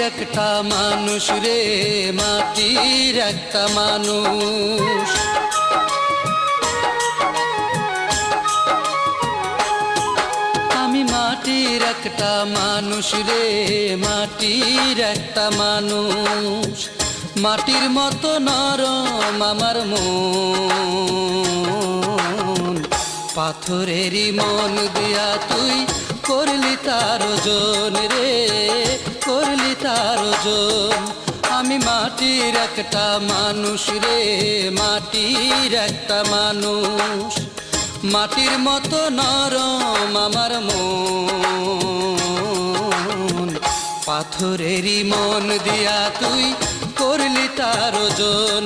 একটা মানুষ রে, মাটির একটা মানুষ। আমি মাটির একটা মানুষ রে, মাটির একটা মানুষ। মাটির মতো নরম আমার মন, পাথরেরই মন দিয়া তুই করলি তার ওজন রে, করলি তার ওজন। আমি মাটির একটা মানুষ রে, মাটির একটা মানুষ। মাটির মতো নরম আমার মন, পাথরেরই মন দিয়া তুই করলি তার ওজন।